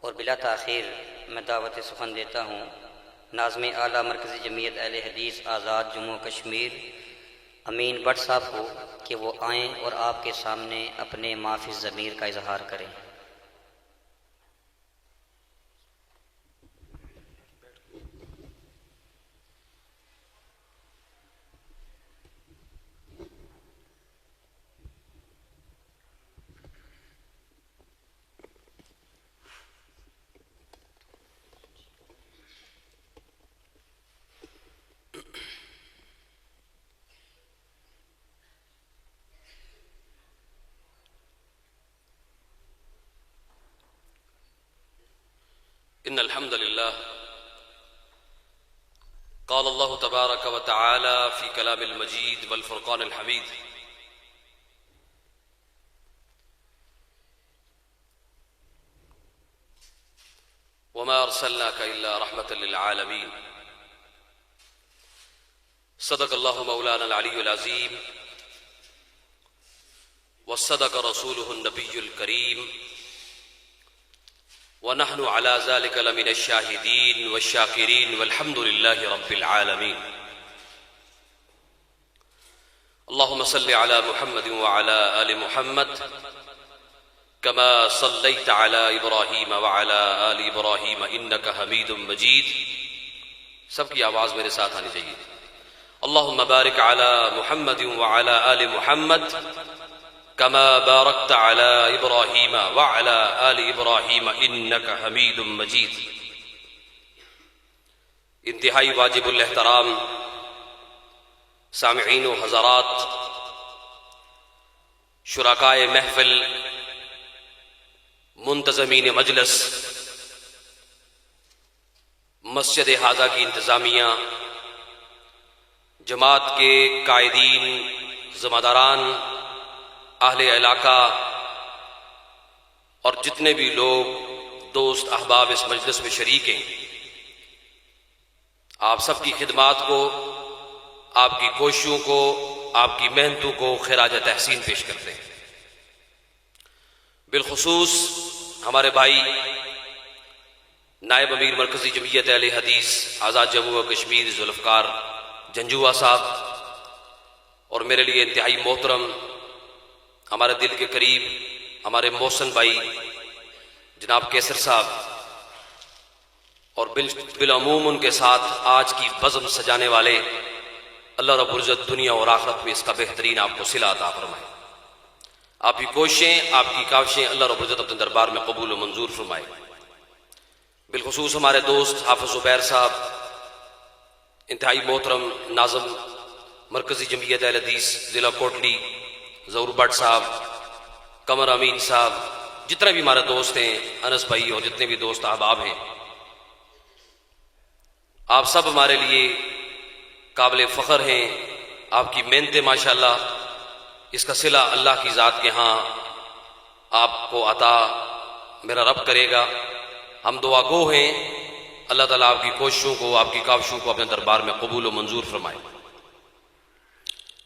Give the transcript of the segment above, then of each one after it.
اور بلا تاخیر میں دعوت سخن دیتا ہوں ناظم اعلیٰ مرکزی جمعیت اہل حدیث آزاد جموں کشمیر امین بٹ صاحب کو کہ وہ آئیں اور آپ کے سامنے اپنے معافی ضمیر کا اظہار کریں۔ إن الحمد لله قال الله تبارك وتعالى في كلام المجيد والفرقان الحميد وما أرسلناك إلا رحمة للعالمين صدق الله مولانا العلي العظيم وصدق رسوله النبي الكريم ونحن على ذلك لمن الشاهدين والشاكرين والحمد لله رب العالمين اللهم صل على محمد وعلى آل محمد كما صليت على إبراهيم وعلى آل إبراهيم إنك حميد مجيد سب کی آواز میرے ساتھ آنی چاہیے اللهم بارك على محمد وعلى آل محمد كما باركت على إبراهيم وعلى آل إبراهيم إنك حميد مجيد انتہائی واجب الاحترام سامعین و حضرات، شرکائے محفل، منتظمین مجلس، مسجد حاضہ کی انتظامیہ، جماعت کے قائدین، ذمہ داران، اہل علاقہ اور جتنے بھی لوگ دوست احباب اس مجلس میں شریک ہیں، آپ سب کی خدمات کو، آپ کی کوششوں کو، آپ کی محنتوں کو خراج تحسین پیش کرتے ہیں۔ بالخصوص ہمارے بھائی نائب امیر مرکزی جمعیت اہل حدیث آزاد جموں و کشمیر ذوالفقار جنجوعہ صاحب، اور میرے لیے انتہائی محترم، ہمارے دل کے قریب ہمارے محسن بھائی جناب کیسر صاحب، اور بالعموم ان کے ساتھ آج کی بزم سجانے والے، اللہ رب العزت دنیا اور آخرت میں اس کا بہترین آپ کو صلہ عطا فرمائے۔ آپ کی کوششیں، آپ کی کاوشیں اللہ رب العزت اپنے دربار میں قبول و منظور فرمائے۔ بالخصوص ہمارے دوست حافظ زبیر صاحب، انتہائی محترم ناظم مرکزی جمعیت اہل حدیث ضلع کوٹلی ظہور بٹ صاحب، قمر امین صاحب، جتنے بھی ہمارے دوست ہیں، انس بھائی اور جتنے بھی دوست احباب ہیں، آپ سب ہمارے لیے قابل فخر ہیں۔ آپ کی محنتیں ماشاءاللہ، اس کا صلہ اللہ کی ذات کے ہاں آپ کو عطا میرا رب کرے گا۔ ہم دعا گو ہیں، اللہ تعالیٰ آپ کی کوششوں کو، آپ کی کاوشوں کو اپنے دربار میں قبول و منظور فرمائے۔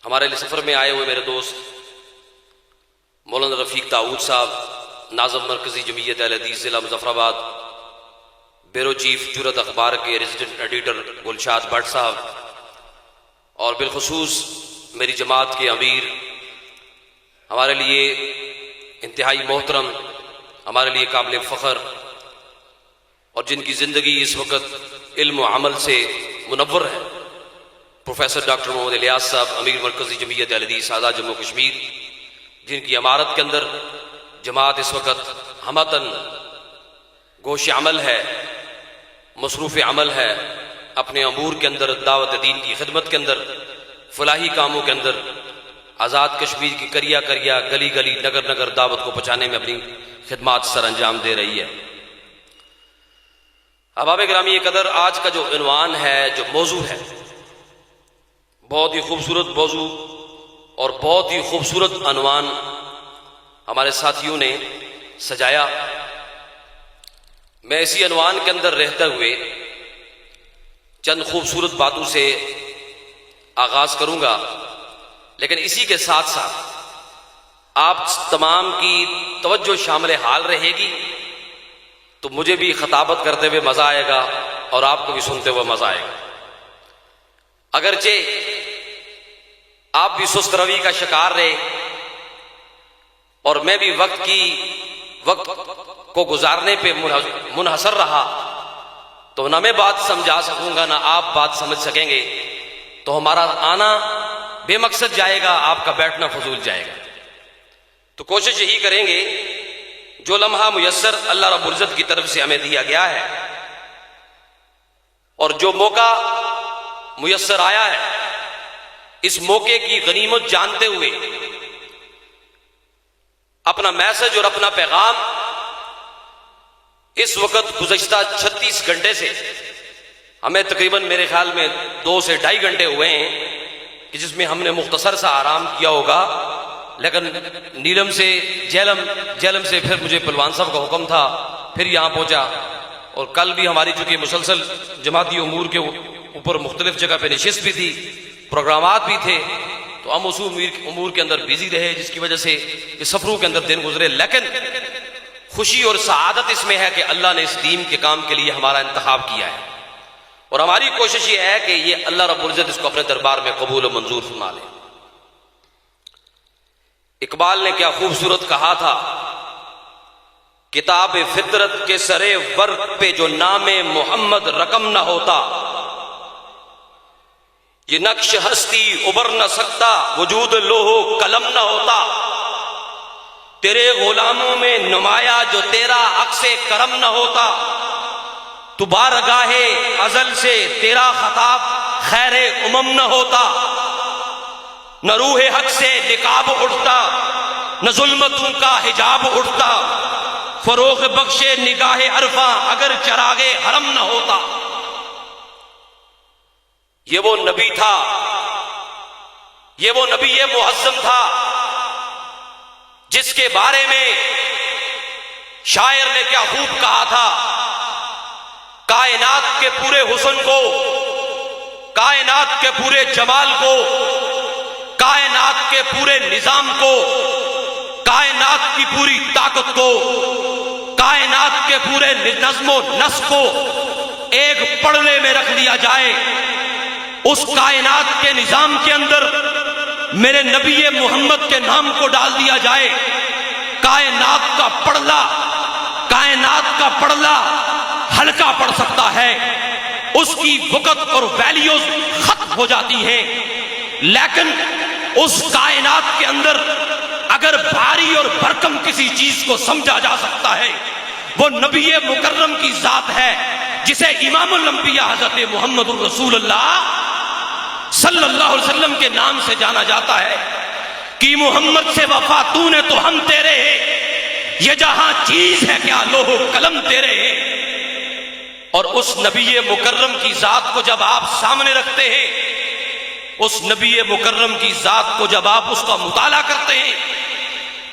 ہمارے لیے سفر میں آئے ہوئے میرے دوست مولانا رفیق داؤد صاحب، ناظم مرکزی جمعیت اہل حدیث ضلع مظفر آباد، بیورو چیف جرأت اخبار کے ریزیڈنٹ ایڈیٹر گلشاد بٹ صاحب، اور بالخصوص میری جماعت کے امیر، ہمارے لیے انتہائی محترم، ہمارے لیے قابل فخر، اور جن کی زندگی اس وقت علم و عمل سے منور ہے، پروفیسر ڈاکٹر محمد الیاس صاحب، امیر مرکزی جمعیت اہل حدیث آزاد جموں کشمیر، جن کی عمارت کے اندر جماعت اس وقت ہمتاً گوش عمل ہے، مصروف عمل ہے، اپنے امور کے اندر، دعوت دین کی خدمت کے اندر، فلاحی کاموں کے اندر، آزاد کشمیر کی کریا کریا، گلی گلی، نگر نگر دعوت کو پہنچانے میں اپنی خدمات سر انجام دے رہی ہے۔ احباب گرامی قدر، آج کا جو عنوان ہے، جو موضوع ہے، بہت ہی خوبصورت موضوع اور بہت ہی خوبصورت عنوان ہمارے ساتھیوں نے سجایا۔ میں اسی عنوان کے اندر رہتے ہوئے چند خوبصورت باتوں سے آغاز کروں گا، لیکن اسی کے ساتھ ساتھ آپ تمام کی توجہ شامل حال رہے گی تو مجھے بھی خطابت کرتے ہوئے مزہ آئے گا اور آپ کو بھی سنتے ہوئے مزہ آئے گا۔ اگرچہ آپ بھی سست روی کا شکار رہے اور میں بھی وقت کو گزارنے پہ منحصر رہا، تو نہ میں بات سمجھا سکوں گا نہ آپ بات سمجھ سکیں گے، تو ہمارا آنا بے مقصد جائے گا، آپ کا بیٹھنا فضول جائے گا۔ تو کوشش یہی کریں گے، جو لمحہ میسر اللہ رب العزت کی طرف سے ہمیں دیا گیا ہے اور جو موقع میسر آیا ہے، اس موقع کی غنیمت جانتے ہوئے اپنا میسج اور اپنا پیغام اس وقت گزشتہ 36 گھنٹے سے ہمیں تقریباً میرے خیال میں 2 سے 2.5 گھنٹے ہوئے ہیں کہ جس میں ہم نے مختصر سا آرام کیا ہوگا، لیکن نیلم سے جیلم سے پھر مجھے پلوان صاحب کا حکم تھا، پھر یہاں پہنچا، اور کل بھی ہماری چونکہ مسلسل جماعتی امور کے اوپر مختلف جگہ پہ نشست بھی تھی، پروگرامات بھی تھے، تو ہم اس امور کے اندر بیزی رہے، جس کی وجہ سے یہ سفروں کے اندر دن گزرے۔ لیکن خوشی اور سعادت اس میں ہے کہ اللہ نے اس دین کے کام کے لیے ہمارا انتخاب کیا ہے، اور ہماری کوشش یہ ہے کہ یہ اللہ رب العزت اس کو اپنے دربار میں قبول و منظور فرما لے۔ اقبال نے کیا خوبصورت کہا تھا، کتاب فطرت کے سرے ورق پہ جو نام محمد رقم نہ ہوتا، یہ نقش ہستی ابھر نہ سکتا، وجود لوح قلم نہ ہوتا، تیرے غلاموں میں نمایاں جو تیرا عکس کرم نہ ہوتا، تو بارگاہ ازل سے تیرا خطاب خیر امم نہ ہوتا، نہ روح حق سے نقاب اٹھتا، نہ ظلمتوں کا حجاب اٹھتا، فروغ بخشے نگاہ عرفاں اگر چراغ حرم نہ ہوتا۔ یہ وہ نبی تھا، یہ وہ نبی معظم تھا جس کے بارے میں شاعر نے کیا خوب کہا تھا، کائنات کے پورے حسن کو، کائنات کے پورے جمال کو، کائنات کے پورے نظام کو، کائنات کی پوری طاقت کو، کائنات کے پورے نظم و نسق کو ایک پڑھنے میں رکھ لیا جائے، اس کائنات کے نظام کے اندر میرے نبی محمد کے نام کو ڈال دیا جائے، کائنات کا پڑھلا ہلکا پڑ سکتا ہے، اس کی وقت اور ویلیوز ختم ہو جاتی ہیں، لیکن اس کائنات کے اندر اگر بھاری اور بھرکم کسی چیز کو سمجھا جا سکتا ہے، وہ نبی مکرم کی ذات ہے، جسے امام الانبیاء حضرت محمد الرسول اللہ صلی اللہ علیہ وسلم کے نام سے جانا جاتا ہے کہ محمد سے وفا تو نے تو ہم تیرے ہیں، یہ جہاں چیز ہے کیا لوح قلم تیرے ہیں۔ اور اس نبی مکرم کی ذات کو جب آپ سامنے رکھتے ہیں، اس نبی مکرم کی ذات کو جب آپ اس کا مطالعہ کرتے ہیں،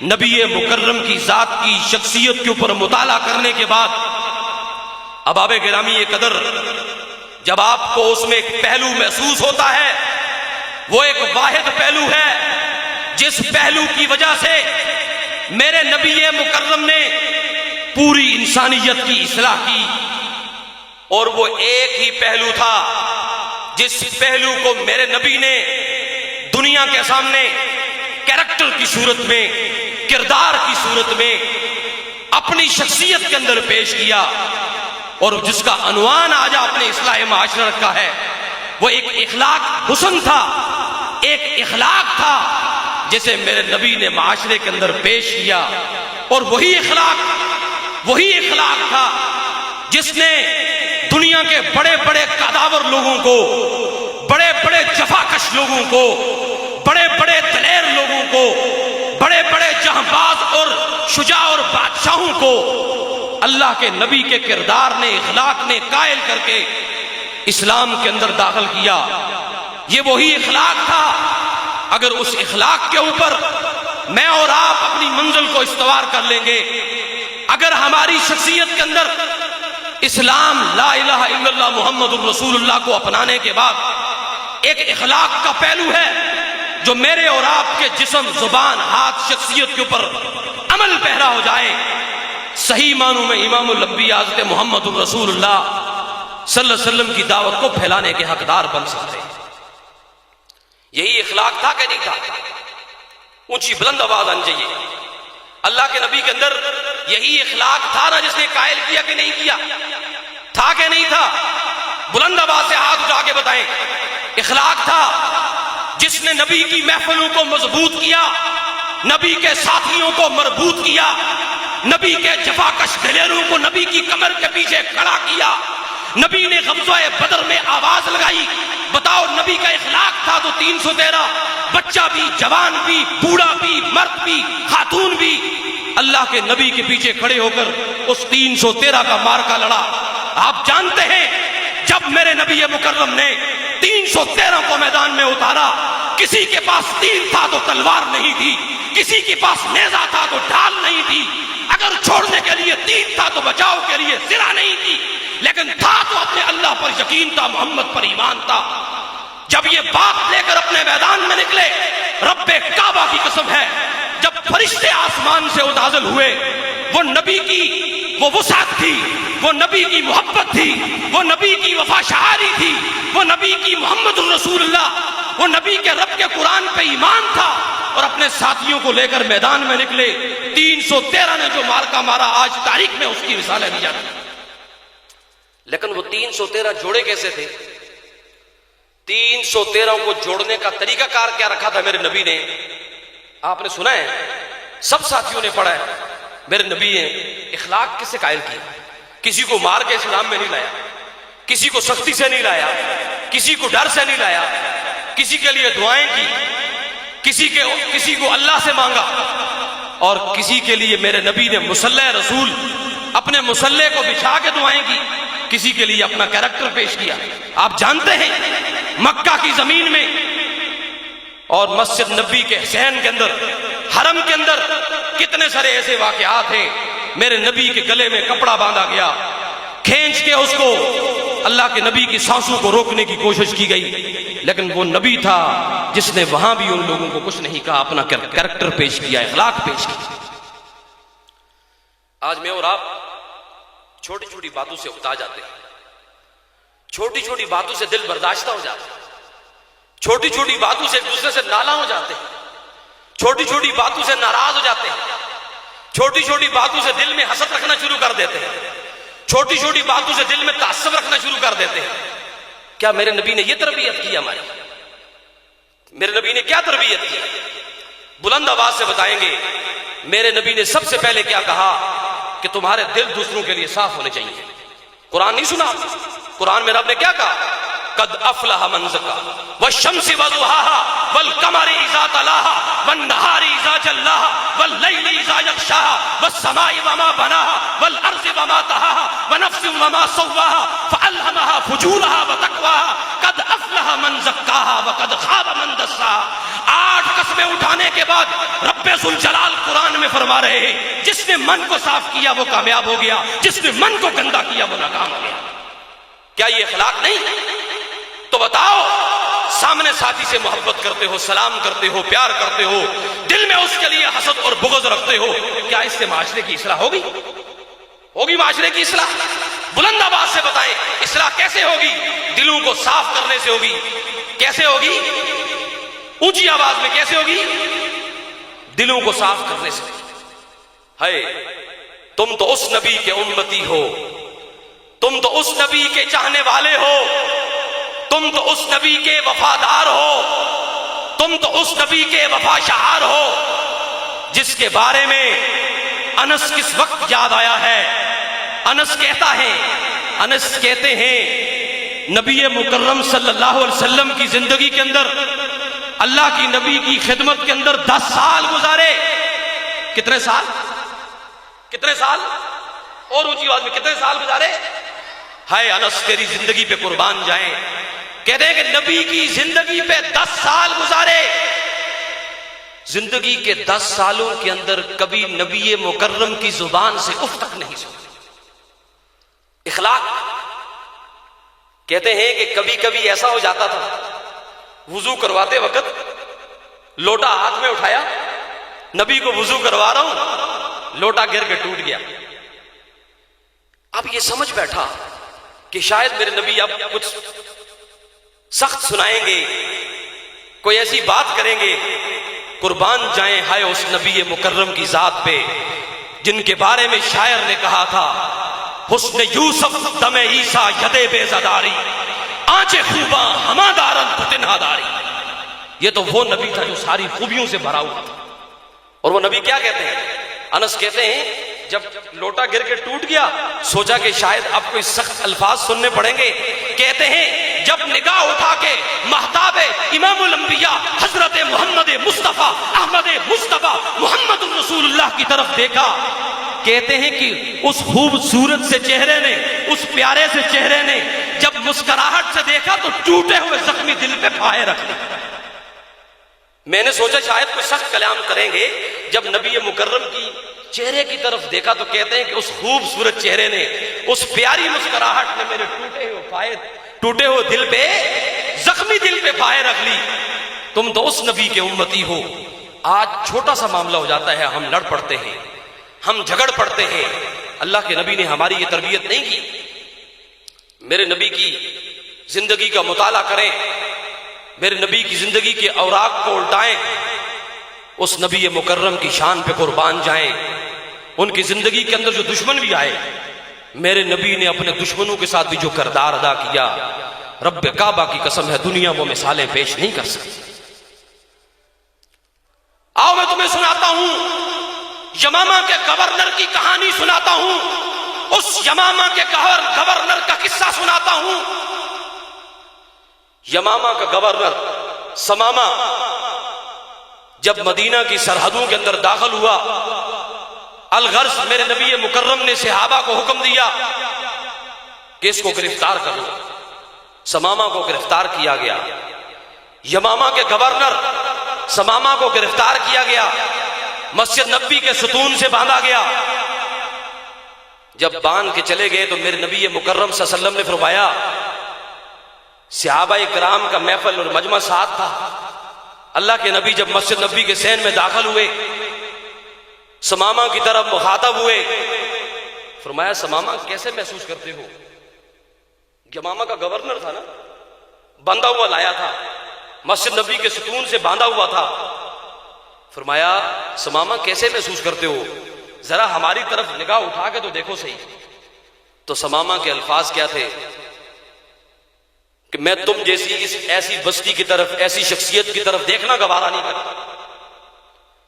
نبی مکرم کی ذات کی شخصیت کے اوپر مطالعہ کرنے کے بعد احباب گرامی قدر، جب آپ کو اس میں ایک پہلو محسوس ہوتا ہے، وہ ایک واحد پہلو ہے جس پہلو کی وجہ سے میرے نبی مکرم نے پوری انسانیت کی اصلاح کی، اور وہ ایک ہی پہلو تھا جس پہلو کو میرے نبی نے دنیا کے سامنے کیریکٹر کی صورت میں، کردار کی صورت میں اپنی شخصیت کے اندر پیش کیا، اور جس کا عنوان آج آپ نے اصلاح معاشرہ رکھا ہے، وہ ایک اخلاق حسن تھا، ایک اخلاق تھا جسے میرے نبی نے معاشرے کے اندر پیش کیا، اور وہی اخلاق تھا جس نے دنیا کے بڑے بڑے قداور لوگوں کو، بڑے بڑے جفاکش لوگوں کو، بڑے بڑے دلیر لوگوں کو، بڑے بڑے جہاں اور شجاع اور بادشاہوں کو اللہ کے نبی کے کردار نے، اخلاق نے قائل کر کے اسلام کے اندر داخل کیا۔ یہ وہی اخلاق تھا، اگر اس اخلاق کے اوپر میں اور آپ اپنی منزل کو استوار کر لیں گے، اگر ہماری شخصیت کے اندر اسلام لا الہ الا اللہ محمد الرسول اللہ کو اپنانے کے بعد ایک اخلاق کا پہلو ہے جو میرے اور آپ کے جسم، زبان، ہاتھ، شخصیت کے اوپر عمل پیرا ہو جائے، صحیح معنوں میں امام الانبیاء حضرت محمد الرسول اللہ صلی اللہ علیہ وسلم کی دعوت کو پھیلانے کے حقدار بن سکتے ہیں۔ یہی اخلاق تھا کہ نہیں تھا؟ اونچی بلند آواز آنی چاہیے۔ اللہ کے نبی کے اندر یہی اخلاق تھا نا جس نے قائل کیا کہ نہیں کیا؟ تھا کہ نہیں تھا؟ بلند آواز سے ہاتھ اٹھا کے بتائیں۔ اخلاق تھا جس نے نبی کی محفلوں کو مضبوط کیا، نبی کے ساتھیوں کو مربوط کیا، نبی کے جفاکش دلیروں کو نبی کی کمر کے پیچھے کھڑا کیا، نبی نے غزوہ بدر میں آواز لگائی۔ بتاؤ نبی کا اخلاق تھا تو 313 بچہ بھی، جوان بھی، بوڑھا بھی، مرد بھی، خاتون بھی اللہ کے نبی کے پیچھے کھڑے ہو کر اس 313 کا مارکا لڑا۔ آپ جانتے ہیں جب میرے نبی مکرم نے 313 کو میدان میں اتارا، کسی کے پاس تیر تھا تو تلوار نہیں تھی، کسی کے پاس نیزہ تھا تو ڈھال نہیں تھی، اگر چھوڑنے کے لیے تیر تھا تو بچاؤ کے لیے سرہ نہیں تھی، لیکن تھا تو اپنے اللہ پر یقین تھا، محمد پر ایمان تھا۔ جب یہ بات لے کر اپنے میدان میں نکلے، رب کعبہ کی قسم ہے جب فرشتے آسمان سے نازل ہوئے، وہ نبی کی وہ وسعت تھی، وہ نبی کی محبت تھی، وہ نبی کی وفا شعاری تھی، وہ نبی کی محمد الرسول اللہ، وہ نبی کے رب کے قرآن پہ ایمان تھا، اور اپنے ساتھیوں کو لے کر میدان میں نکلے۔ 313 نے جو مارکا مارا آج تاریخ میں اس کی مثالیں دی جاتی ہیں۔ لیکن وہ 313 جوڑے کیسے تھے؟ 313 کو جوڑنے کا طریقہ کار کیا رکھا تھا میرے نبی نے؟ آپ نے سنا ہے، سب ساتھیوں نے پڑھا ہے، میرے نبی نے اخلاق کس سے قائل کیا؟ کسی کو مار کے اسلام میں نہیں لایا، کسی کو سختی سے نہیں لایا، کسی کو ڈر سے نہیں لایا، کسی کے لیے دعائیں کی، کسی کو اللہ سے مانگا، اور کسی کے لیے میرے نبی نے مصلی رسول اپنے مصلی کو بچھا کے دعائیں کی، کسی کے لیے اپنا کیریکٹر پیش کیا۔ آپ جانتے ہیں مکہ کی زمین میں اور مسجد نبی کے حسین کے اندر، حرم کے اندر کتنے سارے ایسے واقعات ہیں۔ میرے نبی کے گلے میں کپڑا باندھا گیا، کھینچ کے اس کو اللہ کے نبی کی سانسوں کو روکنے کی کوشش کی گئی، لیکن وہ نبی تھا جس نے وہاں بھی ان لوگوں کو کچھ نہیں کہا، اپنا کیریکٹر پیش کیا، اخلاق پیش کیا۔ آج میں اور آپ چھوٹی چھوٹی باتوں سے اکتا جاتے ہیں، چھوٹی چھوٹی باتوں سے دل برداشتہ ہو جاتے ہیں، چھوٹی چھوٹی باتوں سے ایک دوسرے سے نالاں ہو جاتے ہیں، چھوٹی چھوٹی باتوں سے ناراض ہو جاتے ہیں، چھوٹی چھوٹی باتوں سے دل میں حسد رکھنا شروع کر دیتے ہیں، چھوٹی چھوٹی باتوں سے دل میں تعصب رکھنا شروع کر دیتے ہیں۔ کیا میرے نبی نے یہ تربیت کی ہماری؟ میرے نبی نے کیا تربیت کی؟ بلند آواز سے بتائیں گے میرے نبی نے سب سے پہلے کیا کہا کہ تمہارے دل دوسروں کے لیے صاف ہونے چاہیے۔ قرآن نہیں سنا؟ قرآن میں رب نے کیا کہا؟ قد افلح من زکا والشمس وضحاها والقمر اذا تلاها والنهار اذا جلاها والليل اذا يغشاها والسماء وما بناها والارض وما طحاها ونفس وما سواها فالهمها فجورها وتقواها قد افلح من زکاها وقد خاب من دساها۔ 8 قسمیں اٹھانے کے بعد رب ذوالجلال قرآن میں فرما رہے ہیں جس نے من کو صاف کیا وہ کامیاب ہو گیا، جس نے من کو گندا کیا وہ ناکام ہو گیا۔ کیا یہ اخلاق نہیں؟ تو بتاؤ، سامنے ساتھی سے محبت کرتے ہو، سلام کرتے ہو، پیار کرتے ہو، دل میں اس کے لیے حسد اور بغض رکھتے ہو، کیا اس سے معاشرے کی اصلاح ہوگی؟ ہوگی معاشرے کی اصلاح؟ بلند آواز سے بتائیں، اصلاح کیسے ہوگی؟ دلوں کو صاف کرنے سے ہوگی۔ کیسے ہوگی؟ اونچی آواز میں کیسے ہوگی؟ دلوں کو صاف کرنے سے۔ ہے تم تو اس نبی کے امتی ہو، تم تو اس نبی کے چاہنے والے ہو، تم تو اس نبی کے وفادار ہو، تم تو اس نبی کے وفا شعار ہو جس کے بارے میں انس کس وقت یاد آیا ہے؟ انس کہتے ہیں نبی مکرم صلی اللہ علیہ وسلم کی زندگی کے اندر، اللہ کی نبی کی خدمت کے اندر 10 سال گزارے۔ کتنے سال؟ کتنے سال؟ اور اونچی آواز میں کتنے سال گزارے؟ ہائے انس تیری زندگی پہ قربان جائیں، کہتے ہیں کہ نبی کی زندگی پہ 10 سال گزارے۔ زندگی کے 10 سالوں کے اندر کبھی نبی مکرم کی زبان سے اف تک نہیں سنا۔ اخلاق کہتے ہیں کہ کبھی کبھی ایسا ہو جاتا تھا، وضو کرواتے وقت لوٹا ہاتھ میں اٹھایا، نبی کو وضو کروا رہا ہوں، لوٹا گر کے ٹوٹ گیا، اب یہ سمجھ بیٹھا کہ شاید میرے نبی اب کچھ سخت سنائیں گے، کوئی ایسی بات کریں گے، قربان جائیں ہائے اس نبی مکرم کی ذات پہ جن کے بارے میں شاعر نے کہا تھا حسن یوسف دم عیسیٰ یدے بے زداری آنچے خوباں ہما دارن تو تنہا داری. یہ تو وہ نبی تھا جو ساری خوبیوں سے بھرا ہوا تھا. اور وہ نبی کیا کہتے ہیں؟ انس کہتے ہیں جب لوٹا گر کے ٹوٹ گیا سوچا کہ شاید اب کوئی سخت الفاظ سننے پڑیں گے. کہتے ہیں جب نگاہ اٹھا کے مہتاب امام الانبیاء حضرت محمد مصطفیٰ احمد مصطفیٰ محمد الرسول اللہ کی طرف دیکھا، کہتے ہیں کہ اس خوبصورت سے چہرے نے، اس پیارے سے چہرے نے جب مسکراہٹ سے دیکھا تو ٹوٹے ہوئے زخمی دل پہ پائے رکھ لی. میں نے سوچا شاید کوئی سخت کلام کریں گے. جب نبی مکرم کی چہرے کی طرف دیکھا تو کہتے ہیں کہ اس خوبصورت چہرے نے، اس پیاری مسکراہٹ نے میرے ٹوٹے ہوئے دل پہ، زخمی دل پہ پائے رکھ لی. تم تو اس نبی کے امتی ہو. آج چھوٹا سا معاملہ ہو جاتا ہے ہم لڑ پڑتے ہیں، ہم جھگڑ پڑتے ہیں. اللہ کے نبی نے ہماری یہ تربیت نہیں کی. میرے نبی کی زندگی کا مطالعہ کریں، میرے نبی کی زندگی کے اوراق کو الٹائیں، اس نبی مکرم کی شان پہ قربان جائیں. ان کی زندگی کے اندر جو دشمن بھی آئے، میرے نبی نے اپنے دشمنوں کے ساتھ بھی جو کردار ادا کیا، رب کعبہ کی قسم ہے دنیا وہ مثالیں پیش نہیں کر سکتی. آؤ میں تمہیں سناتا ہوں یمامہ کے گورنر کی کہانی سناتا ہوں، اس یمامہ کے گورنر کا قصہ سناتا ہوں. یمامہ کا گورنر سمامہ جب مدینہ کی سرحدوں کے اندر داخل ہوا، الغرض میرے نبی مکرم نے صحابہ کو حکم دیا کہ اس کو گرفتار کر لو. سمامہ کو گرفتار کیا گیا. یمامہ کے گورنر سمامہ کو گرفتار کیا گیا، مسجد نبی کے ستون سے باندھا گیا. جب باندھ کے چلے گئے تو میرے نبی مکرم صلی اللہ علیہ وسلم نے فرمایا، صحابہ کرام کا محفل اور مجمع ساتھ تھا. اللہ کے نبی جب مسجد نبی کے صحن میں داخل ہوئے، سمامہ کی طرف مخاطب ہوئے، فرمایا سمامہ کیسے محسوس کرتے ہو؟ یمامہ کا گورنر تھا نا، باندھا ہوا لایا تھا، مسجد نبی کے ستون سے باندھا ہوا تھا. فرمایا سمامہ کیسے محسوس کرتے ہو؟ ذرا ہماری طرف نگاہ اٹھا کے تو دیکھو صحیح. تو سمامہ کے الفاظ کیا تھے کہ میں تم جیسی اس ایسی بستی کی طرف، ایسی شخصیت کی طرف دیکھنا گوارا نہیں کرتا.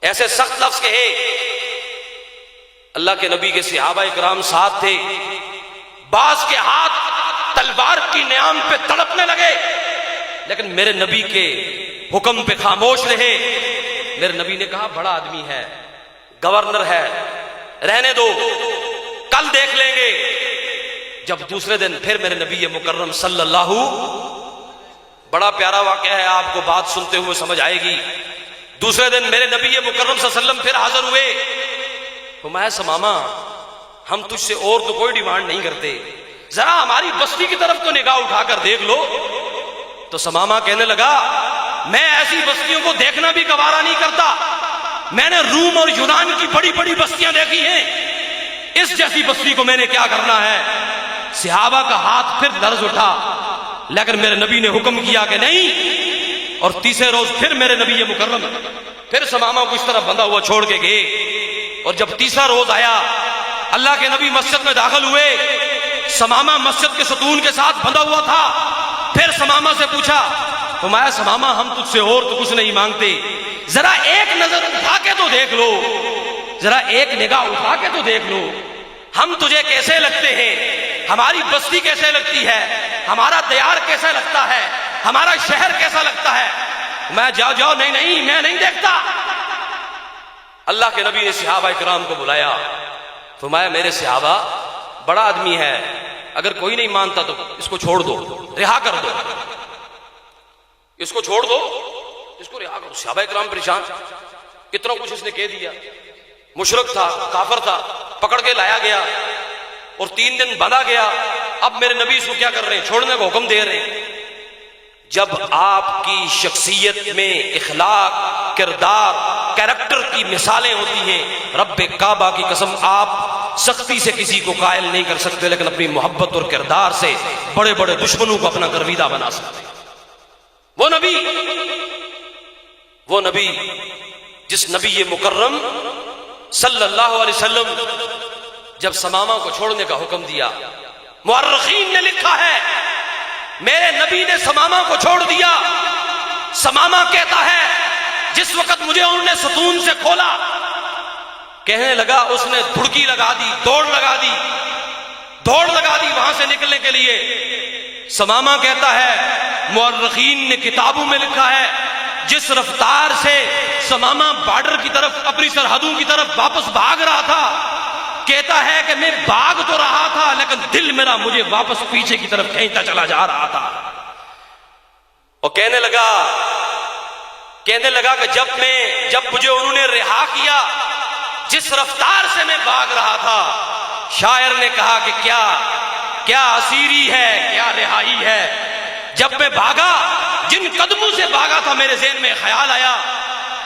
ایسے سخت لفظ کہے. اللہ کے نبی کے صحابہ کرام ساتھ تھے، بعض کے ہاتھ تلوار کی نیام پہ تڑپنے لگے، لیکن میرے نبی کے حکم پہ خاموش رہے. میرے نبی نے کہا بڑا آدمی ہے، گورنر ہے، رہنے دو، کل دیکھ لیں گے. جب دوسرے دن پھر میرے نبی مکرم صلی اللہ، بڑا پیارا واقعہ ہے، آپ کو بات سنتے ہوئے سمجھ آئے گی. دوسرے دن میرے نبی مکرم صلی اللہ علیہ وسلم پھر حاضر ہوئے. فرمایا سمامہ ہم تجھ سے اور تو کوئی ڈیمانڈ نہیں کرتے، ذرا ہماری بستی کی طرف تو نگاہ اٹھا کر دیکھ لو. تو سمامہ کہنے لگا میں ایسی بستیوں کو دیکھنا بھی گوارا نہیں کرتا. میں نے روم اور یونان کی بڑی بڑی بستیاں دیکھی ہیں، اس جیسی بستی کو میں نے کیا کرنا ہے. صحابہ کا ہاتھ پھر لرز اٹھا، لیکن میرے نبی نے حکم کیا کہ نہیں. اور تیسرے روز پھر میرے نبی مکرم پھر سمامہ کو اس طرح بندھا ہوا چھوڑ کے گئے. اور جب تیسرا روز آیا، اللہ کے نبی مسجد میں داخل ہوئے، سمامہ مسجد کے ستون کے ساتھ بندھا ہوا تھا. پھر سمامہ سے پوچھا، فرمایا سمامہ ہم تجھ سے اور تو کچھ نہیں مانگتے، ذرا ایک نظر اٹھا کے تو دیکھ لو، ذرا ایک نگاہ اٹھا کے تو دیکھ لو، ہم تجھے کیسے لگتے ہیں، ہماری بستی کیسے لگتی ہے، ہمارا دیار کیسا لگتا ہے، ہمارا شہر کیسا لگتا ہے. میں جاؤ نہیں میں نہیں دیکھتا. اللہ کے نبی نے صحابہ کرام کو بلایا، فرمایا میرے صحابہ بڑا آدمی ہے، اگر کوئی نہیں مانتا تو اس کو چھوڑ دو، رہا کر دو، اس کو چھوڑ دو، اس کو رہا کرو. صحابہ کرام پریشان، کتنا کچھ اس نے کہہ دیا، مشرک تھا، کافر تھا، پکڑ کے لایا گیا اور 3 دن باندھا گیا. اب میرے نبی اس کو کیا کر رہے ہیں؟ چھوڑنے کا حکم دے رہے ہیں. جب آپ کی شخصیت میں اخلاق، کردار، کیریکٹر کی مثالیں ہوتی ہیں، رب کعبہ کی قسم آپ سختی سے کسی کو قائل نہیں کر سکتے، لیکن اپنی محبت اور کردار سے بڑے بڑے دشمنوں کو اپنا گرویدہ بنا سکتے۔ وہ نبی جس نبی مکرم صلی اللہ علیہ وسلم جب سمامہ کو چھوڑنے کا حکم دیا، مورخین نے لکھا ہے میرے نبی نے سمامہ کو چھوڑ دیا۔ سمامہ کہتا ہے جس وقت مجھے انہوں نے ستون سے کھولا، کہنے لگا اس نے دھڑکی لگا دی، دوڑ لگا دی وہاں سے نکلنے کے لیے۔ سمامہ کہتا ہے مورخین نے کتابوں میں لکھا ہے جس رفتار سے سمامہ بارڈر کی طرف اپنی سرحدوں کی طرف واپس بھاگ رہا تھا، کہتا ہے کہ میں بھاگ تو رہا تھا لیکن دل میرا مجھے واپس پیچھے کی طرف کھینچتا چلا جا رہا تھا۔ اور کہنے لگا کہ جب مجھے انہوں نے رہا کیا، جس رفتار سے میں بھاگ رہا تھا، شاعر نے کہا کہ کیا اسیری ہے، کیا رہائی ہے۔ جب میں بھاگا، جن قدموں سے بھاگا تھا، میرے ذہن میں خیال آیا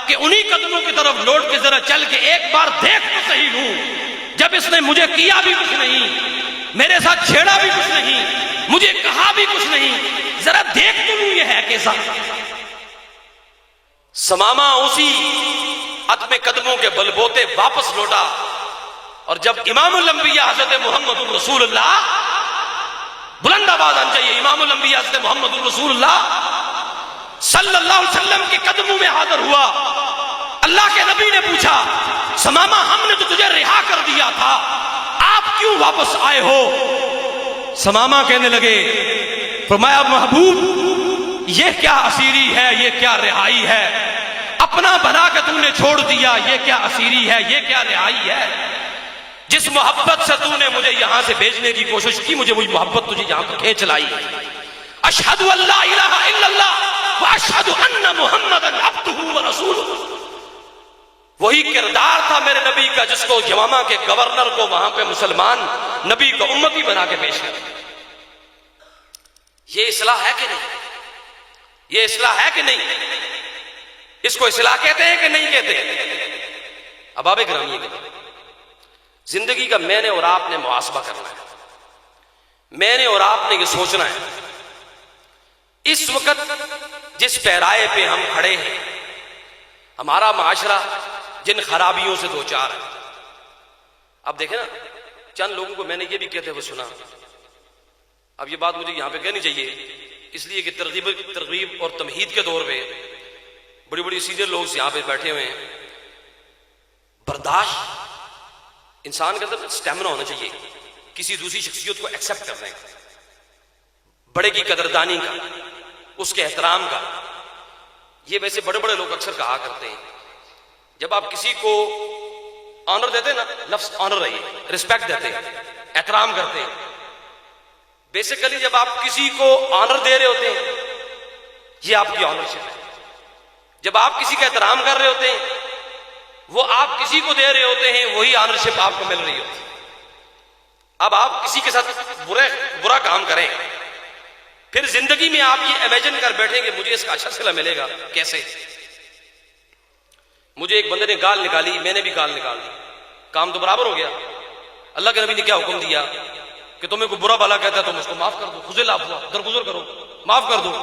کہ انہی قدموں کی طرف لوٹ کے ذرا چل کے ایک بار دیکھ تو صحیح ہوں۔ جب اس نے مجھے کیا بھی کچھ نہیں، میرے ساتھ چھیڑا بھی کچھ نہیں، مجھے کہا بھی کچھ نہیں، ذرا دیکھ تو لوں یہ ہے کیسا۔ سمامہ اسی عدم قدموں کے بل بوتے واپس لوٹا، اور جب امام الانبیاء حضرت محمد الرسول اللہ، بلند آواز آنا چاہیے، امام الانبیاء حضرت محمد الرسول اللہ صلی اللہ علیہ وسلم کے قدموں میں حاضر ہوا، اللہ کے نبی نے پوچھا سمامہ ہم نے تو تجھے رہا کر دیا تھا، آپ کیوں واپس آئے ہو؟ سمامہ کہنے لگے، فرمایا محبوب یہ کیا اسیری ہے، یہ کیا رہائی ہے، اپنا بنا کے تم نے چھوڑ دیا، یہ کیا اسیری ہے، یہ کیا رہائی ہے۔ جس محبت سے تو نے مجھے یہاں سے بھیجنے کی کوشش کی، مجھے وہی محبت تجھے یہاں پر کھینچ لائی۔ اشہد ان لا الہ الا اللہ واشہد ان محمدا عبدہ ورسولہ۔ وہی کردار تھا میرے نبی کا جس کو یمامہ کے گورنر کو وہاں پہ مسلمان نبی کو امتی بنا کے پیش کیا۔ یہ اصلاح ہے کہ نہیں؟ یہ اصلاح ہے کہ نہیں؟ اس کو اصلاح کہتے ہیں کہ نہیں کہتے؟ احباب گرامی، زندگی کا میں نے اور آپ نے محاسبہ کرنا ہے، میں نے اور آپ نے یہ سوچنا ہے اس وقت جس پیرائے پہ ہم کھڑے ہیں، ہمارا معاشرہ جن خرابیوں سے دوچار ہے۔ اب دیکھیں نا، چند لوگوں کو میں نے یہ بھی کہتے ہوئے سنا، اب یہ بات مجھے یہاں پہ کہنی چاہیے اس لیے کہ ترغیب اور تمہید کے دور پہ بڑی بڑی سینئر لوگ یہاں پہ بیٹھے ہوئے ہیں۔ برداشت، انسان کے اندر سٹیمنا ہونا چاہیے کسی دوسری شخصیت کو ایکسپٹ کرنے کا، بڑے کی قدردانی کا، اس کے احترام کا۔ یہ ویسے بڑے بڑے لوگ اکثر کہا کرتے ہیں جب آپ کسی کو آنر دیتے ہیں نا، لفظ آنر ہے، رسپیکٹ دیتے ہیں، احترام کرتے ہیں۔ بیسیکلی جب آپ کسی کو آنر دے رہے ہوتے ہیں، یہ آپ کی آنرشپ ہے۔ جب آپ کسی کا احترام کر رہے ہوتے ہیں، وہ آپ کسی کو دے رہے ہوتے ہیں، وہی آنرشپ آپ کو مل رہی ہوتی ہے۔ اب آپ کسی کے ساتھ برا کام کریں، پھر زندگی میں آپ یہ امیجن کر بیٹھیں کہ مجھے اس کا اچھا صلہ ملے گا کیسے؟ مجھے ایک بندے نے گال نکالی، میں نے بھی گال نکال دی، کام تو برابر ہو گیا۔ اللہ کے نبی نے کیا حکم دیا کہ تمہیں کوئی برا بھلا کہتا ہے تم اس کو معاف کر دو، خزل عفو، درگزر کرو، معاف کر دو۔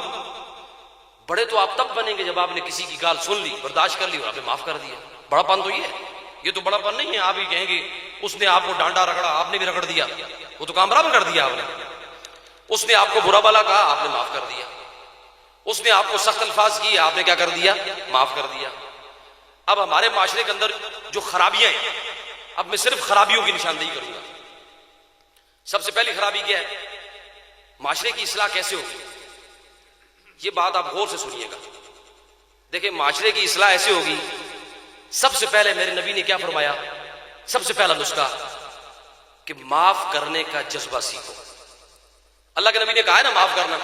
بڑے تو آپ تب بنیں گے جب آپ نے کسی کی گال سن لی، برداشت کر لی اور آپ نے معاف کر دیا۔ بڑا پن تو یہ تو بڑا پن نہیں ہے۔ آپ ہی کہیں گے اس نے آپ کو ڈانٹا رگڑا، آپ نے بھی رگڑ دیا، وہ تو کام برابر کر دیا آپ نے۔ اس نے آپ کو برا بھلا کہا، آپ نے معاف کر دیا۔ اس نے آپ کو سخت الفاظ کیے، آپ نے کیا کر دیا؟ معاف کر دیا۔ اب ہمارے معاشرے کے اندر جو خرابیاں ہیں، اب میں صرف خرابیوں کی نشاندہی کروں گا۔ سب سے پہلی خرابی کیا ہے؟ معاشرے کی اصلاح کیسے ہوگی؟ یہ بات آپ غور سے سنیے گا۔ دیکھیں، معاشرے کی اصلاح ایسے ہوگی، سب سے پہلے میرے نبی نے کیا فرمایا؟ سب سے پہلا نسخہ کہ معاف کرنے کا جذبہ سیکھو۔ اللہ کے نبی نے کہا ہے نا معاف کرنا،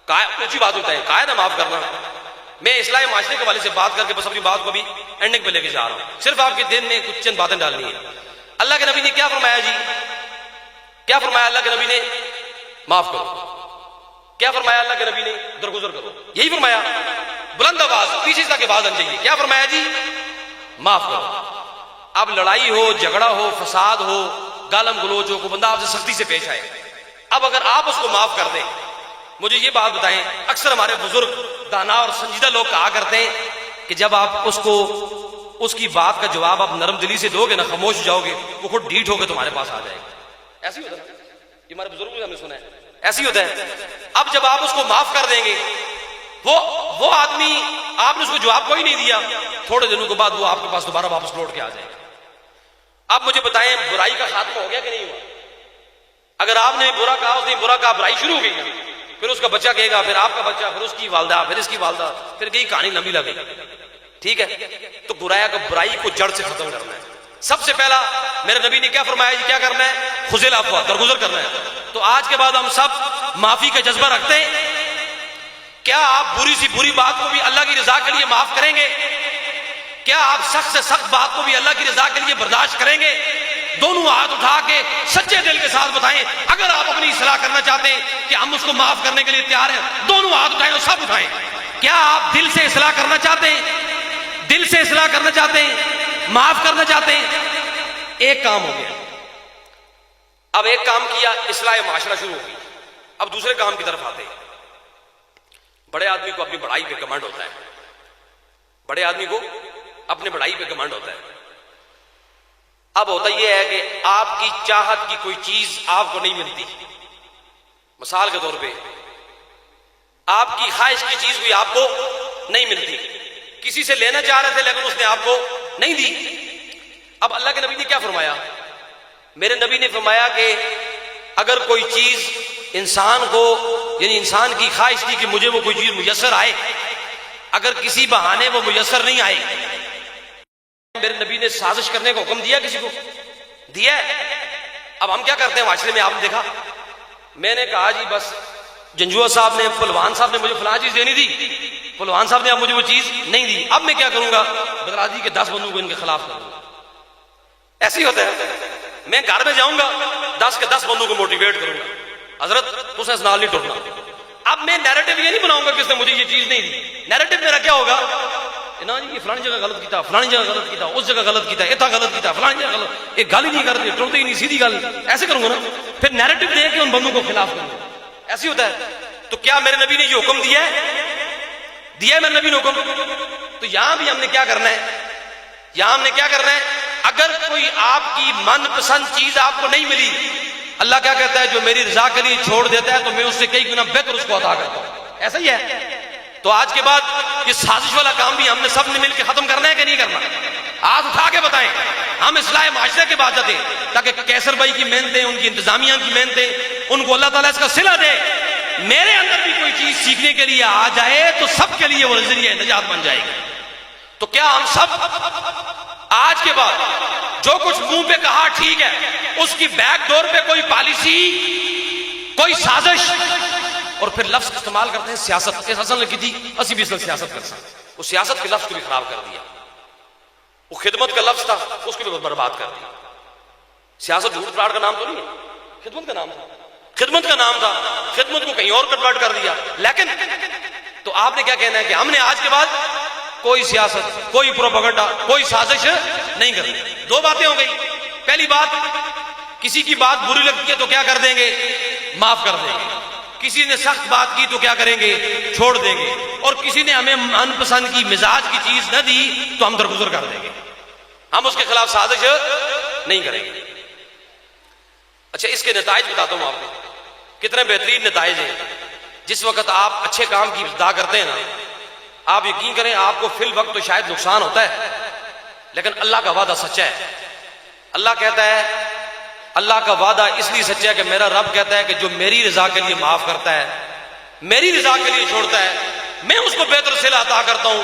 کہا اونچی بات ہوتا ہے، کہا ہے نا معاف کرنا۔ میں اصلاح معاشرے کے حوالے سے بات کر کے بس اپنی بات کو بھی اینڈنگ پہ لے کے جا رہا ہوں، صرف آپ کے دل میں کچھ چند باتیں ڈالنی ہیں۔ اللہ کے نبی نے کیا فرمایا جی؟ کیا فرمایا اللہ کے نبی نے؟ معاف کرو۔ کیا فرمایا اللہ کے نبی نے؟ درگزر کرو۔ یہی فرمایا؟ بلند آواز پیچھے تک آواز آنی چاہیے۔ کیا فرمایا جی؟ معاف کرو۔ اب لڑائی ہو، جھگڑا ہو، فساد ہو، گالم گلوچ ہو، کو بندہ آپ سے سختی سے پیش آئے، اب اگر آپ اس کو معاف کر دیں، مجھے یہ بات بتائیں، اکثر ہمارے بزرگ دانا اور سنجیدہ لوگ کہا کرتے ہیں کہ جب آپ اس کو اس کی بات کا جواب آپ نرم دلی سے دو گے نا، خاموش ہو جاؤ گے، وہ خود ڈیٹ ہو کے تمہارے پاس آ جائے گا. ایسے ہی ہوتا ہے، یہ ہمارے بزرگوں نے ہم نے سنا ہے، ایسے ہی ہوتا ہے. اب جب آپ اس کو معاف کر دیں گے، وہ آدمی، آپ نے اس کو جواب کوئی نہیں دیا، تھوڑے دنوں کے بعد وہ آپ کے پاس دوبارہ واپس لوٹ کے آ جائے گا. اب مجھے بتائیں برائی کا خاتمہ ہو گیا کہ نہیں ہوا؟ اگر آپ نے برا کہا، اس نے برا کہا، برائی شروع ہو گئی، پھر اس کا بچہ کہے گا، پھر آپ کا بچہ، پھر اس کی والدہ، پھر اس کی والدہ، پھر کئی کہانی لمبی لگے. ٹھیک ہے، تو برائی کو جڑ سے ختم کرنا ہے. سب سے پہلا میرے نبی نے کیا فرمایا جی؟ کیا کرنا ہے؟ خذل العفو، درگزر کرنا ہے. تو آج کے بعد ہم سب معافی کا جذبہ رکھتے ہیں. کیا آپ بری سی بری بات کو بھی اللہ کی رضا کے لیے معاف کریں گے؟ کیا آپ سخت سے سخت بات کو بھی اللہ کی رضا کے لیے برداشت کریں گے؟ دونوں ہاتھ اٹھا کے سچے دل کے ساتھ بتائیں. اگر آپ اپنی اصلاح کرنا چاہتے ہیں کہ ہم اس کو معاف کرنے کے لیے تیار ہیں، دونوں ہاتھ اٹھائیں اور سب اٹھائیں. کیا آپ دل سے اصلاح کرنا چاہتے ہیں؟ دل سے اصلاح کرنا چاہتے ہیں، معاف کرنا چاہتے ہیں؟ ایک کام ہو گیا. اب ایک کام کیا، اصلاح معاشرہ شروع ہو گئی. اب دوسرے کام کی طرف آتے ہیں. بڑے آدمی کو اپنی بڑائی پہ گھمنڈ ہوتا ہے. بڑے آدمی کو اپنے بڑائی پہ گھمنڈ ہوتا ہے. اب ہوتا یہ ہے کہ آپ کی چاہت کی کوئی چیز آپ کو نہیں ملتی. مثال کے طور پہ آپ کی خواہش کی چیز بھی آپ کو نہیں ملتی. کسی سے لینا چاہ رہے تھے لیکن اس نے آپ کو نہیں دی. اب اللہ کے نبی نے کیا فرمایا؟ میرے نبی نے فرمایا کہ اگر کوئی چیز انسان کو، یعنی انسان کی خواہش تھی کہ مجھے وہ کوئی چیز میسر آئے، اگر کسی بہانے وہ میسر نہیں آئے، میرے نبی نے سازش کرنے کا حکم دیا؟ کسی کو دیا ہے؟ اب ہم کیا کرتے ہیں معاشرے میں؟ آپ نے دیکھا، میں نے کہا جی بس جنجوہ صاحب نے، پلوان صاحب نے مجھے فلاں چیز دینی تھی، پلوان صاحب نے اب مجھے وہ چیز نہیں دی، اب میں کیا کروں گا؟ بتلا دی کہ 10 بندوں کو ان کے خلاف کروں گا. ایسے ہی ہوتا ہے. میں گھر میں جاؤں گا، 10 کے 10 بندوں کو موٹیویٹ کروں گا، حضرت تو اس نال نہیں ٹوٹنا. اب میں نیریٹو یہ نہیں بناؤں گا کہ اس نے مجھے یہ چیز نہیں دی. نیریٹو میرا کیا ہوگا؟ نا جی یہ فلانی جگہ غلط کیتا، فلانی جگہ غلط کیتا، اس جگہ غلط کیتا، اتنا غلط کیتا، فلانی جگہ غلط، ایک گل ہی نہیں کرتے، ٹوٹتے ہی نہیں، سیدھی گل. ایسے کروں گا نا، پھر نیریٹو دے کے ان بندوں کو خلاف کروں گا. ایسے ہوتا ہے. تو کیا میرے نبی نے یہ حکم دیا ہے؟ دیا ہے میرے نبی نے حکم. تو یہاں بھی ہم نے کیا کرنا ہے؟ یہاں ہم نے کیا کرنا ہے؟ اگر کوئی آپ کی من پسند چیز آپ کو نہیں ملی، اللہ کیا کہتا ہے؟ جو میری رضا کے لیے چھوڑ دیتا ہے تو میں اس سے کئی گنا بہتر اس کو عطا کرتا ہوں. ایسا ہی ہے. تو آج کے بعد یہ سازش والا کام بھی ہم نے سب نے مل کے ختم کرنا ہے کہ نہیں کرنا؟ ہاتھ اٹھا کے بتائیں. ہم اصلاح معاشرے کے بعد جاتے ہیں تاکہ کیسر بھائی کی محنتیں، ان کی انتظامیہ کی محنتیں، ان کو اللہ تعالیٰ اس کا صلہ دے. میرے اندر بھی کوئی چیز سیکھنے کے لیے آ جائے تو سب کے لیے وہ ذریعہ نجات بن جائے گی. تو کیا ہم سب آج کے بعد جو کچھ منہ پہ کہا ٹھیک ہے، اس کی بیک ڈور پہ کوئی پالیسی، کوئی سازش، اور پھر لفظ استعمال کرتے ہیں سیاست. اس اصل نے کی تھی اسی بھی اصل سیاست کر سکتے. وہ سیاست کے لفظ کو بھی خراب کر دیا. وہ خدمت کا لفظ تھا، اس کو بھی برباد کر دیا. سیاست جھوٹ پلاٹ کا نام تو نہیں ہے، خدمت کا نام تھا. خدمت کا نام تھا، خدمت کو کہیں اور کنورٹ کر دیا. لیکن تو آپ نے کیا کہنا ہے کہ ہم نے آج کے بعد کوئی سیاست، کوئی پروپیگنڈا، کوئی سازش نہیں کرنی. 2 باتیں ہو گئی. پہلی بات، کسی کی بات بری لگتی ہے تو کیا کر دیں گے؟ معاف کر دیں گے. کسی نے سخت بات کی تو کیا کریں گے؟ چھوڑ دیں گے. اور کسی نے ہمیں من پسند کی، مزاج کی چیز نہ دی تو ہم درگزر کر دیں گے. ہم اس کے خلاف سازش نہیں کریں گے. اچھا، اس کے نتائج بتاتا ہوں آپ کو. کتنے بہترین نتائج ہیں. جس وقت آپ اچھے کام کی ابتدا کرتے ہیں نا، آپ یقین کریں آپ کو فی الوقت تو شاید نقصان ہوتا ہے، لیکن اللہ کا وعدہ سچا ہے. اللہ کہتا ہے، اللہ کا وعدہ اس لیے سچا ہے کہ میرا رب کہتا ہے کہ جو میری رضا کے لیے معاف کرتا ہے، میری رضا کے لیے چھوڑتا ہے، میں اس کو بہتر صلہ عطا کرتا ہوں.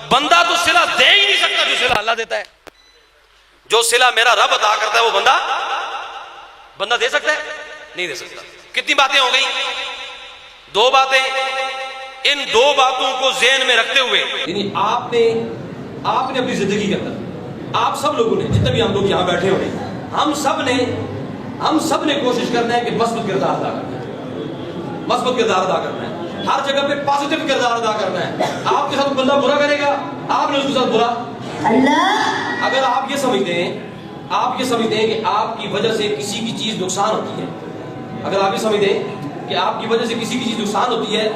بندہ تو صلہ دے ہی نہیں سکتا جو صلہ اللہ دیتا ہے. جو صلہ میرا رب عطا کرتا ہے وہ بندہ دے سکتا ہے؟ نہیں دے سکتا. کتنی باتیں ہو گئی؟ 2 باتیں. ان 2 باتوں کو ذہن میں رکھتے ہوئے، یعنی آپ نے اپنی زندگی کے اندر، آپ سب لوگوں نے، جتنے بھی ہم لوگ یہاں بیٹھے ہوئے، ہم سب نے کوشش کرنا ہے کہ مثبت کردار ادا کرنا ہے. مثبت کردار ادا کرنا ہے. ہر جگہ پہ پازیٹیو کردار ادا کرنا ہے. آپ کے ساتھ بندہ برا کرے گا، آپ نے اس کے ساتھ برا. اللہ اگر آپ یہ سمجھتے ہیں کہ آپ کی وجہ سے کسی کی چیز نقصان ہوتی ہے، اگر آپ یہ سمجھتے ہیں کہ آپ کی وجہ سے کسی کی چیز نقصان ہوتی ہے،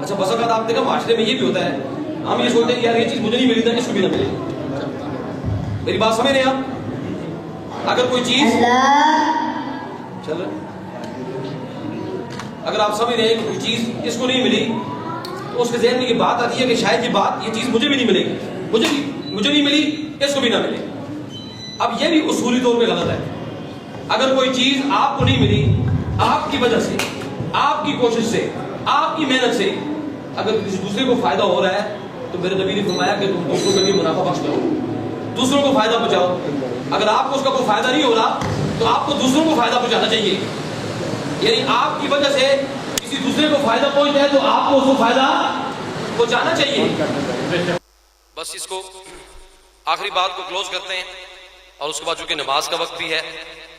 اچھا بس اگر آپ دیکھا معاشرے میں یہ بھی ہوتا ہے، ہم یہ سوچتے ہیں کہ یار یہ چیز مجھے نہیں ملی تھا، اس کو بھی نہ ملے. میری بات سمجھ رہے ہیں آپ؟ اگر کوئی چیز چل اگر آپ سمجھ رہے ہیں کہ کوئی چیز اس کو نہیں ملی تو اس کے ذہن میں یہ بات آتی ہے کہ شاید یہ چیز مجھے بھی نہیں ملے گی، مجھے نہیں ملی اس کو بھی نہ ملے. اب یہ بھی اصولی طور پہ غلط ہے. اگر کوئی چیز آپ کو نہیں ملی، آپ کی وجہ سے، آپ کی کوشش سے، آپ کی محنت سے اگر کسی دوسرے کو فائدہ ہو رہا ہے تو میرے نبی نے فرمایا کہ تم دوسروں کے لیے منافع بخش کرو، دوسروں کو فائدہ پہنچاؤ. اگر آپ کو اس کا کوئی فائدہ نہیں ہو رہا تو آپ کو دوسروں کو فائدہ پہنچانا چاہیے. یعنی آپ کی وجہ سے کسی دوسرے کو فائدہ پہنچتا ہے تو آپ کو اس کو فائدہ پہنچانا چاہیے. بس اس کو آخری بات کو کلوز کرتے ہیں اور اس کے بعد چونکہ نماز کا وقت بھی ہے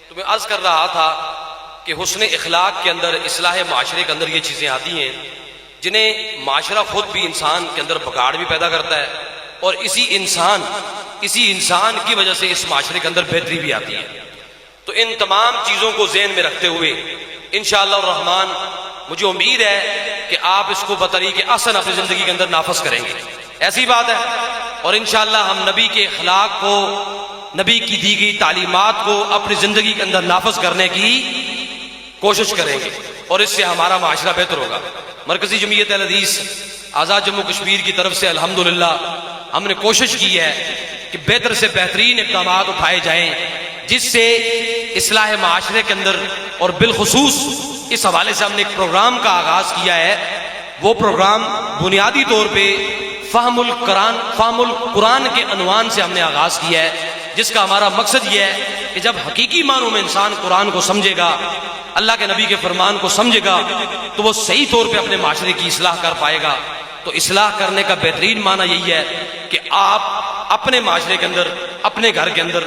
تو میں عرض کر رہا تھا کہ حسن اخلاق کے اندر، اصلاح معاشرے کے اندر یہ چیزیں آتی ہیں جنہیں معاشرہ خود بھی انسان کے اندر بگاڑ بھی پیدا کرتا ہے، اور اسی انسان کی وجہ سے اس معاشرے کے اندر بہتری بھی آتی ہے. تو ان تمام چیزوں کو ذہن میں رکھتے ہوئے انشاءاللہ الرحمن مجھے امید ہے کہ آپ اس کو بطریق احسن اپنی زندگی کے اندر نافذ کریں گے. ایسی بات ہے. اور انشاءاللہ ہم نبی کے اخلاق کو، نبی کی دی گئی تعلیمات کو اپنی زندگی کے اندر نافذ کرنے کی کوشش کریں گے، اور اس سے ہمارا معاشرہ بہتر ہوگا. مرکزی جمعیت اہل حدیث آزاد جموں کشمیر کی طرف سے الحمدللہ ہم نے کوشش کی ہے کہ بہتر سے بہترین اقدامات اٹھائے جائیں جس سے اصلاح معاشرے کے اندر، اور بالخصوص اس حوالے سے ہم نے ایک پروگرام کا آغاز کیا ہے. وہ پروگرام بنیادی طور پہ فہم القرآن کے عنوان سے ہم نے آغاز کیا ہے، جس کا ہمارا مقصد یہ ہے کہ جب حقیقی معنوں میں انسان قرآن کو سمجھے گا، اللہ کے نبی کے فرمان کو سمجھے گا، تو وہ صحیح طور پہ اپنے معاشرے کی اصلاح کر پائے گا. تو اصلاح کرنے کا بہترین معنی یہی ہے کہ آپ اپنے معاشرے کے اندر، اپنے گھر کے اندر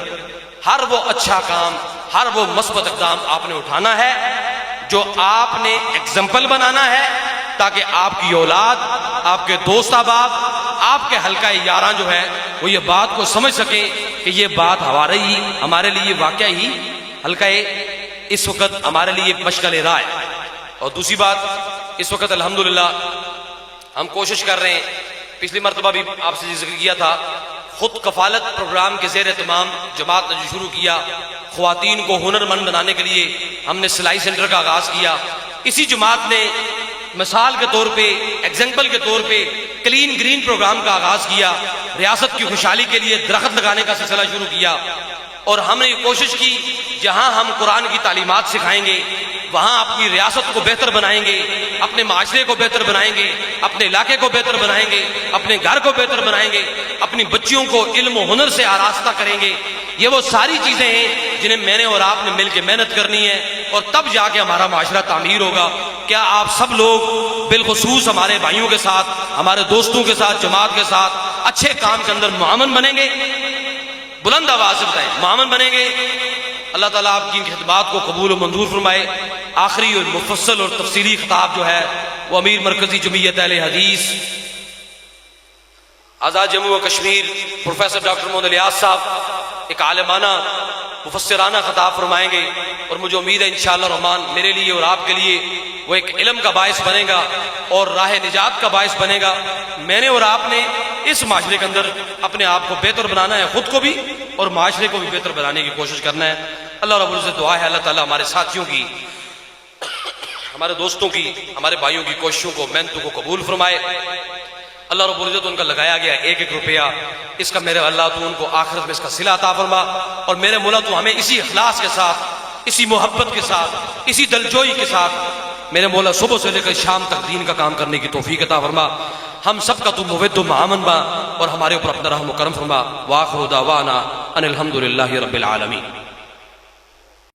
ہر وہ اچھا کام، ہر وہ مثبت اقدام آپ نے اٹھانا ہے جو آپ نے ایگزامپل بنانا ہے، تاکہ آپ کی اولاد، آپ کے دوست احباب، آپ کے حلقہ یاراں جو ہے وہ یہ بات کو سمجھ سکیں کہ یہ بات ہمارے لیے واقعہ ہی حلقہ اس وقت ہمارے لیے مشغل راہ ہے. اور دوسری بات، اس وقت الحمدللہ ہم کوشش کر رہے ہیں، پچھلی مرتبہ بھی آپ سے ذکر کیا تھا، خود کفالت پروگرام کے زیر اہتمام جماعت نے جو شروع کیا، خواتین کو ہنرمند بنانے کے لیے ہم نے سلائی سینٹر کا آغاز کیا. اسی جماعت نے مثال کے طور پہ، ایگزامپل کے طور پہ کلین گرین پروگرام کا آغاز کیا، ریاست کی خوشحالی کے لیے درخت لگانے کا سلسلہ شروع کیا. اور ہم نے یہ کوشش کی جہاں ہم قرآن کی تعلیمات سکھائیں گے وہاں اپنی ریاست کو بہتر بنائیں گے، اپنے معاشرے کو بہتر بنائیں گے، اپنے علاقے کو بہتر بنائیں گے، اپنے گھر کو بہتر بنائیں گے، اپنی بچیوں کو علم و ہنر سے آراستہ کریں گے. یہ وہ ساری چیزیں ہیں جنہیں میں نے اور آپ نے مل کے محنت کرنی ہے، اور تب جا کے ہمارا معاشرہ تعمیر ہوگا. کیا آپ سب لوگ بالخصوص ہمارے بھائیوں کے ساتھ، ہمارے دوستوں کے ساتھ، جماعت کے ساتھ اچھے کام کے اندر معاون بنیں گے؟ بلند آواز سے بتائیں، معاون بنیں گے؟ اللہ تعالیٰ آپ کی خدمات کو قبول و منظور فرمائے. آخری اور مفصل اور تفصیلی خطاب جو ہے وہ امیر مرکزی جمعیت اہل حدیث آزاد جموں و کشمیر پروفیسر ڈاکٹر محمد الیاس صاحب ایک عالمانہ مفسرانہ خطاب فرمائیں گے، اور مجھے امید ہے انشاءاللہ الرحمن میرے لیے اور آپ کے لیے وہ ایک علم کا باعث بنے گا اور راہ نجات کا باعث بنے گا. میں نے اور آپ نے اس معاشرے کے اندر اپنے آپ کو بہتر بنانا ہے، خود کو بھی اور معاشرے کو بھی بہتر بنانے کی کوشش کرنا ہے. اللہ رب العزت دعا ہے اللہ تعالیٰ ہمارے ساتھیوں کی، ہمارے دوستوں کی، ہمارے بھائیوں کی کوششوں کو، محنتوں کو قبول فرمائے. اللہ رب العزت ان کا لگایا گیا ایک ایک روپیہ، اس کا میرے اللہ تو ان کو آخرت میں اس کا صلہ عطا فرما، اور میرے مولا تو ہمیں اسی اخلاص کے ساتھ، اسی محبت کے ساتھ، اسی دلجوئی کے ساتھ میرے مولا صبح سے لے کر شام تک دین کا کام کرنے کی توفیق عطا فرما. ہم سب کا تو موعد و معاون با، اور ہمارے اوپر اپنا رحم و کرم فرما. وآخر دعوانا ان الحمدللہ رب العالمین.